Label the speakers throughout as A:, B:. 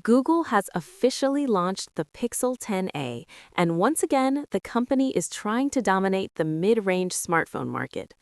A: Google has officially launched the Pixel 10a, and once again, the company is trying to dominate the mid-range smartphone market.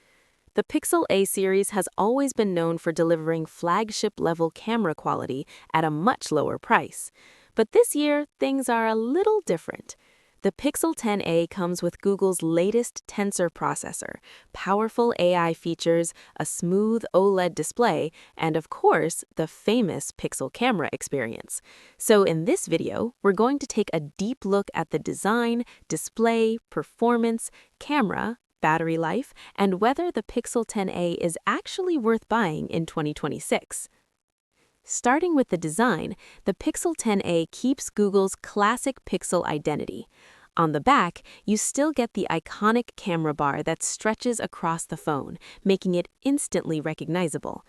A: The Pixel A series has always been known for delivering flagship-level camera quality at a much lower price. But this year, things are a little different. The Pixel 10a comes with Google's latest Tensor processor, powerful AI features, a smooth OLED display, and of course, the famous Pixel camera experience. So in this video, we're going to take a deep look at the design, display, performance, camera, battery life, and whether the Pixel 10a is actually worth buying in 2026. Starting with the design, the Pixel 10a keeps Google's classic Pixel identity. On the back, you still get the iconic camera bar that stretches across the phone, making it instantly recognizable.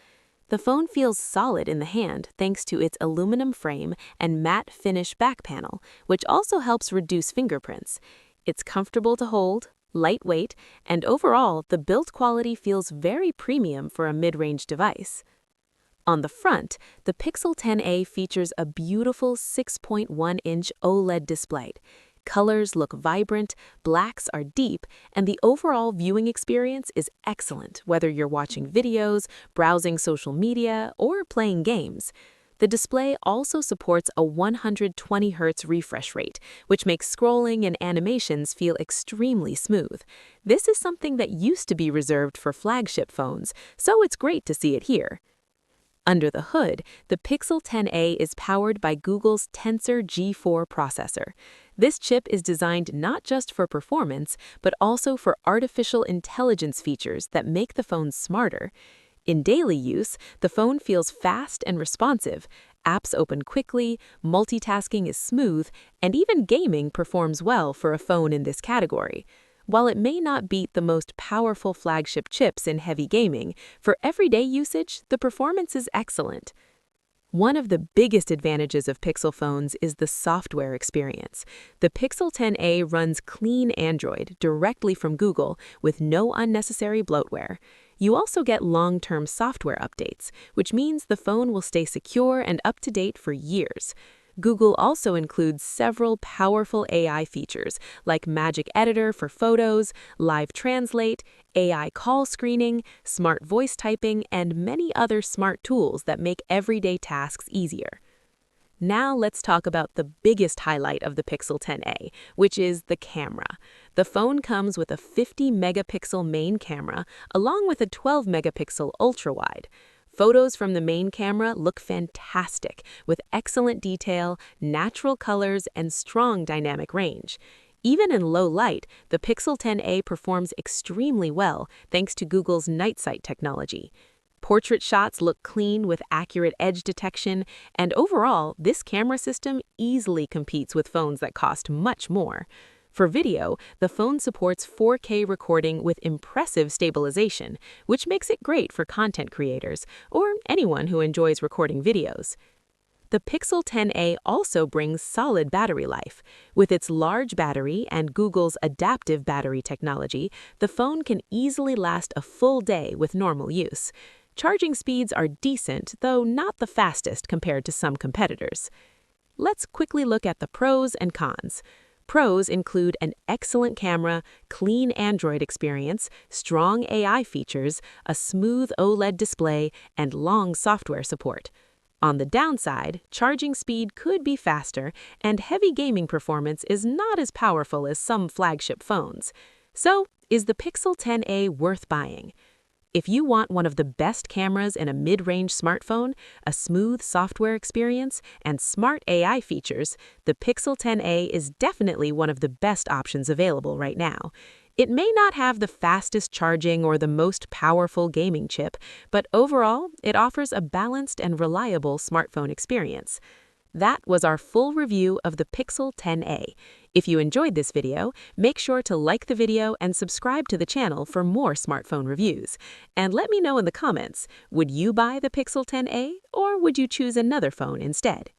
A: The phone feels solid in the hand thanks to its aluminum frame and matte finish back panel, which also helps reduce fingerprints. It's comfortable to hold, lightweight, and overall, the build quality feels very premium for a mid-range device. On the front, the Pixel 10a features a beautiful 6.1-inch OLED display. Colors look vibrant, blacks are deep, and the overall viewing experience is excellent whether you're watching videos, browsing social media, or playing games. The display also supports a 120 Hz refresh rate, which makes scrolling and animations feel extremely smooth. This is something that used to be reserved for flagship phones, so it's great to see it here. Under the hood, the Pixel 10a is powered by Google's Tensor G4 processor. This chip is designed not just for performance, but also for artificial intelligence features that make the phone smarter. In daily use, the phone feels fast and responsive, apps open quickly, multitasking is smooth, and even gaming performs well for a phone in this category. While it may not beat the most powerful flagship chips in heavy gaming, for everyday usage, the performance is excellent. One of the biggest advantages of Pixel phones is the software experience. The Pixel 10a runs clean Android directly from Google with no unnecessary bloatware. You also get long-term software updates, which means the phone will stay secure and up-to-date for years. Google also includes several powerful AI features like Magic Editor for photos, Live Translate, AI call screening, smart voice typing, and many other smart tools that make everyday tasks easier. Now let's talk about the biggest highlight of the Pixel 10a, which is the camera. The phone comes with a 50-megapixel main camera along with a 12-megapixel ultra-wide. Photos from the main camera look fantastic, with excellent detail, natural colors, and strong dynamic range. Even in low light, the Pixel 10a performs extremely well thanks to Google's night sight technology. Portrait shots look clean with accurate edge detection, and overall, this camera system easily competes with phones that cost much more. For video, the phone supports 4K recording with impressive stabilization, which makes it great for content creators or anyone who enjoys recording videos. The Pixel 10a also brings solid battery life. With its large battery and Google's adaptive battery technology, the phone can easily last a full day with normal use. Charging speeds are decent, though not the fastest compared to some competitors. Let's quickly look at the pros and cons. Pros include an excellent camera, clean Android experience, strong AI features, a smooth OLED display, and long software support. On the downside, charging speed could be faster, and heavy gaming performance is not as powerful as some flagship phones. So, is the Pixel 10a worth buying? If you want one of the best cameras in a mid-range smartphone, a smooth software experience, and smart AI features, the Pixel 10a is definitely one of the best options available right now. It may not have the fastest charging or the most powerful gaming chip, but overall, it offers a balanced and reliable smartphone experience. That was our full review of the Pixel 10a. If you enjoyed this video, make sure to like the video and subscribe to the channel for more smartphone reviews. And let me know in the comments, would you buy the Pixel 10a or would you choose another phone instead?